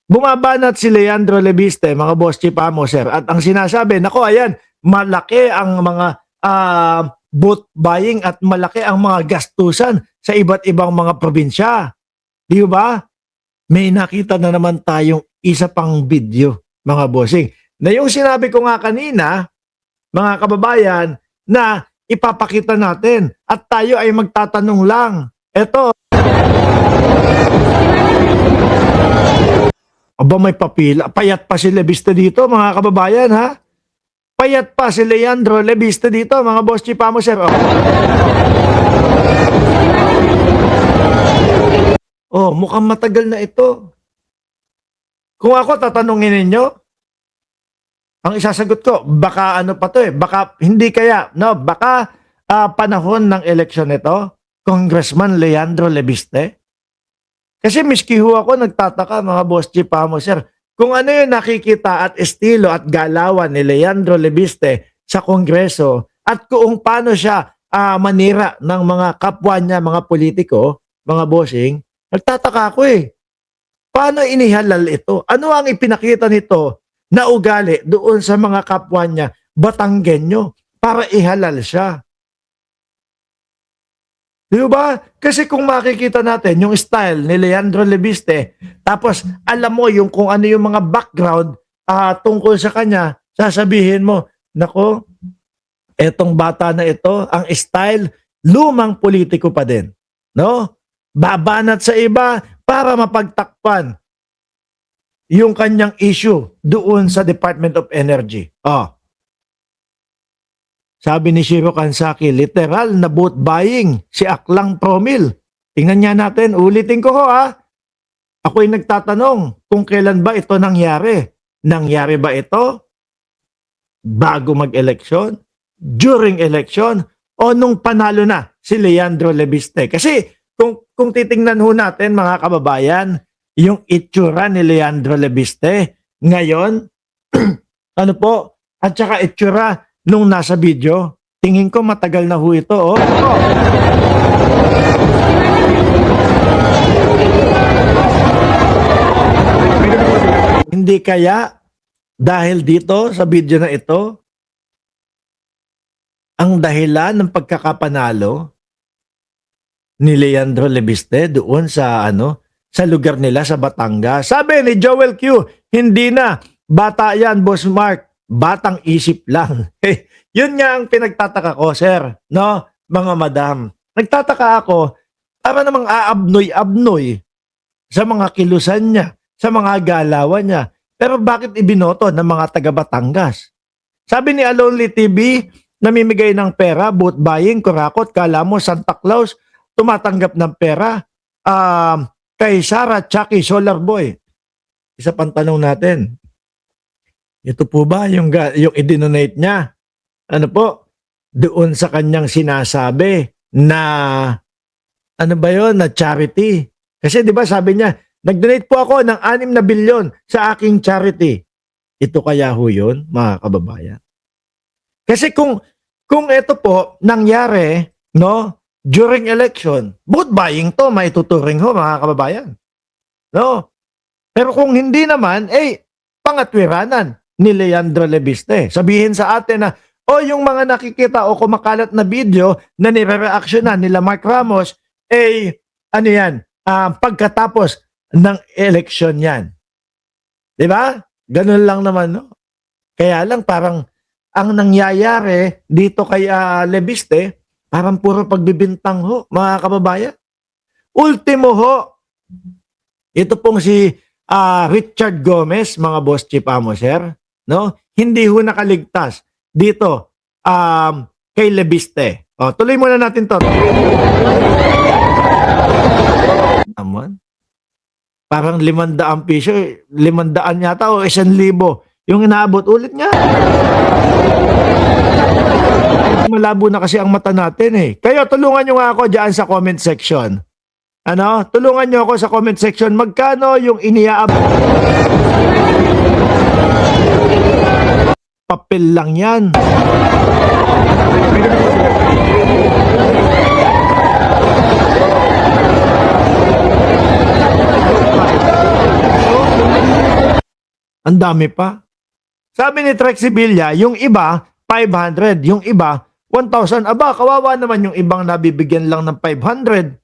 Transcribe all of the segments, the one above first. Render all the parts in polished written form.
Bumabanat si Leandro Lebiste, mga boss chipamo, sir. At ang sinasabi, nako ayan, malaki ang mga vote buying at malaki ang mga gastusan sa iba't ibang mga probinsya. Di ba? May nakita na naman tayong isa pang video, mga bossing. Na yung sinabi ko nga kanina, mga kababayan, na ipapakita natin at tayo ay magtatanong lang. Eto. Aba, may papila. Payat pa si Lebiste dito, mga kababayan, ha? Payat pa si Leandro Lebiste dito, mga boss chipamo, sir. Oh, mukhang matagal na ito. Kung ako tatanungin ninyo, ang isasagot ko, baka ano pa to eh, baka hindi kaya, no? Baka panahon ng eleksyon ito, Congressman Leandro Lebiste. Kasi miski ho ako nagtataka, mga boss chipamo, sir, kung ano yung nakikita at estilo at galawan ni Leandro Lebiste sa Kongreso at kung paano siya manira ng mga kapwa niya, mga politiko, mga bossing, nagtataka ako eh. Paano inihalal ito? Ano ang ipinakita nito na ugali doon sa mga kapwa niya, Batanggenyo, para ihalal siya? Di ba? Kasi kung makikita natin yung style ni Leandro Lebiste, tapos alam mo yung kung ano yung mga background tungkol sa kanya, sasabihin mo, nako, etong bata na ito, ang style, lumang politiko pa din. No? Babanat sa iba para mapagtakpan yung kanyang issue doon sa Department of Energy. Sabi ni Shiro Kansaki, literal na vote buying si Aklang Promil. Tingnan niya natin, ulitin ko ho Ako'y nagtatanong kung kailan ba ito nangyari. Nangyari ba ito bago mag-eleksyon, during election, o nung panalo na si Leandro Lebiste? Kasi kung titingnan ho natin, mga kababayan, yung itsura ni Leandro Lebiste ngayon, ano po, at saka itsura nung nasa video, tingin ko matagal na ho ito. Hindi kaya dahil dito sa video na ito, ang dahilan ng pagkakapanalo ni Leandro Lebiste doon sa sa lugar nila sa Batangas. Sabi ni Joel Q, hindi na bata yan, Boss Mark. Batang isip lang. Yun nga ang pinagtataka ko, sir. No, mga madam. Nagtataka ako, para namang aabnoy-abnoy sa mga kilusan niya, sa mga galawan niya. Pero bakit ibinoto ng mga taga Batangas? Sabi ni Alonly TV, namimigay ng pera, vote buying, kurakot, kala mo Santa Claus, tumatanggap ng pera kay Sarah Chucky Solar Boy. Isa pang tanong natin. Ito po ba yung i-donate niya? Ano po? Doon sa kanyang sinasabi na ano ba yon, na charity. Kasi 'di ba sabi niya, nag-donate po ako ng 6 na bilyon sa aking charity. Ito kaya ho 'yun, mga kababayan? Kasi kung ito po nangyari, no, during election, vote buying to, maituturing ho, mga kababayan. No? Pero kung hindi naman, pangatwiranan ni Leandro Lebiste. Sabihin sa atin na, yung mga nakikita o kumakalat na video na nire-reactionan nila Mark Ramos, ano yan, pagkatapos ng eleksyon yan. Diba? Ganun lang naman, no? Kaya lang parang ang nangyayari dito kay Lebiste, parang puro pagbibintang ho, mga kababayan. Ultimo ho, ito pong si Richard Gomez, mga boss chipamo, sir, no? Hindi ho nakaligtas dito kay Lebiste. Tuloy muna natin to. Naman. Parang 500 piso, 500 yata o 1,000 yung inaabot. Ulit nga. Malabo na kasi ang mata natin eh. Kayo, tulungan nyo nga ako dyan sa comment section. Tulungan nyo ako sa comment section. Magkano yung iniaabot? Papel lang yan. Ang dami pa. Sabi ni Trexie Villa, yung iba, 500. Yung iba, 1,000. Aba, kawawa naman yung ibang nabibigyan lang ng 500.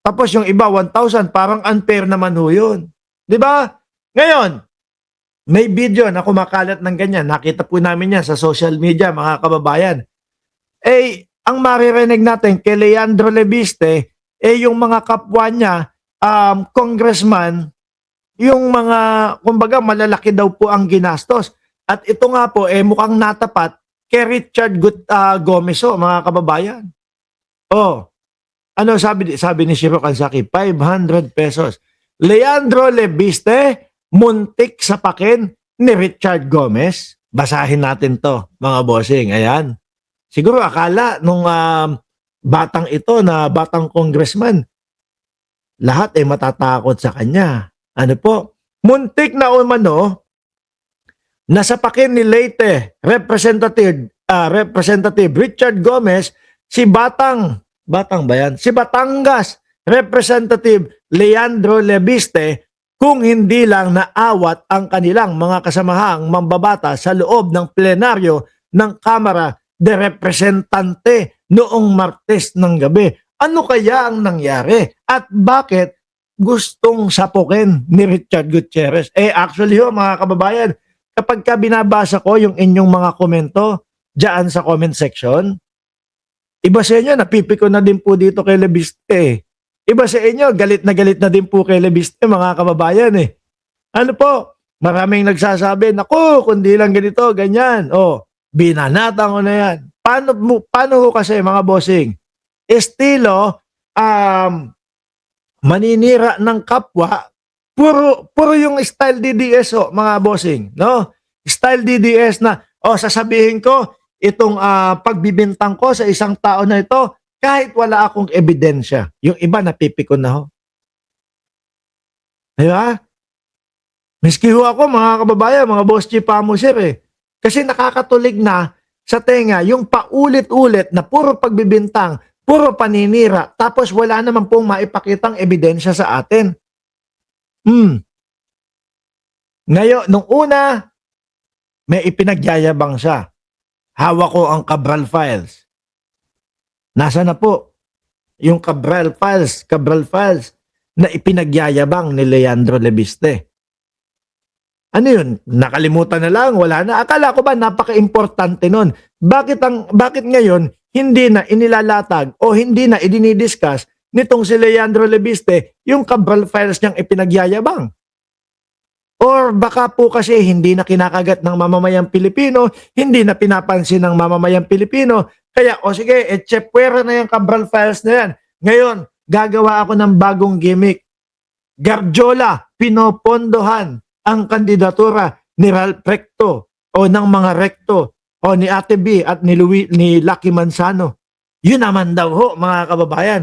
Tapos yung iba, 1,000. Parang unfair naman ho yun. Di ba? Ngayon, may video na kumakalat ng ganyan. Nakita po namin yan sa social media, mga kababayan. Eh, ang maririnig natin kay Leandro Lebiste, yung mga kapwa niya, congressman, yung mga, kumbaga, malalaki daw po ang ginastos. At ito nga po, mukhang natapat kay Richard Gomez, mga kababayan. Ano sabi ni Shiro Kansaki? 500 pesos. Leandro Lebiste, muntik sa pakin ni Richard Gomez. Basahin natin to, mga bossing. Ayan. Siguro akala nung batang ito na batang congressman, lahat ay matatakot sa kanya. Ano po? Muntik na umano, nasa pakin ni Leyte Representative Richard Gomez, si Batangas Representative Leandro Lebiste, kung hindi lang naawat ang kanilang mga kasamahang mambabata sa loob ng plenaryo ng Kamara de Representante noong Martes ng gabi. Ano kaya ang nangyari? At bakit gustong sapukin ni Richard Gutierrez? Actually mga kababayan, kapag binabasa ko yung inyong mga komento dyan sa comment section, iba sa inyo, napipiko na din po dito kay Lebiste. Iba sa inyo, galit na din po kay Lebiste, mga kababayan Ano po, maraming nagsasabi, naku, kundi lang ganito, ganyan. Binanatan ko na yan. Paano ho kasi, mga bossing? Estilo, maninira ng kapwa, puro yung style DDS mga bossing, no? Style DDS na, sasabihin ko, itong pagbibintang ko sa isang tao na ito, kahit wala akong ebidensya. Yung iba napipikon na ho. Diba? Miski ho ako, mga kababayan, mga boss chief pamusir Kasi nakakatulig na sa tenga yung paulit-ulit na puro pagbibintang, puro paninira, tapos wala naman pong maipakitang ebidensya sa atin. Ngayon, nung una, may ipinagyayabang siya. Hawak ko ang Cabral Files. Nasa na po yung Cabral Files na ipinagyayabang ni Leandro Lebiste. Ano yun? Nakalimutan na lang, wala na. Akala ko ba napaka-importante nun? Bakit ngayon hindi na inilalatag o hindi na idinidiscuss nitong si Leandro Lebiste yung Cabral Files niyang ipinagyayabang? Or baka po kasi hindi na kinakagat ng mamamayang Pilipino, hindi na pinapansin ng mamamayang Pilipino. Kaya, sige, chepwera na yung Cabral Files na yan. Ngayon, gagawa ako ng bagong gimmick. Garjola, pinopondohan ang kandidatura ni Ralph Recto o ng mga Recto o ni Ate B at ni Lucky Manzano. Yun naman daw ho, mga kababayan.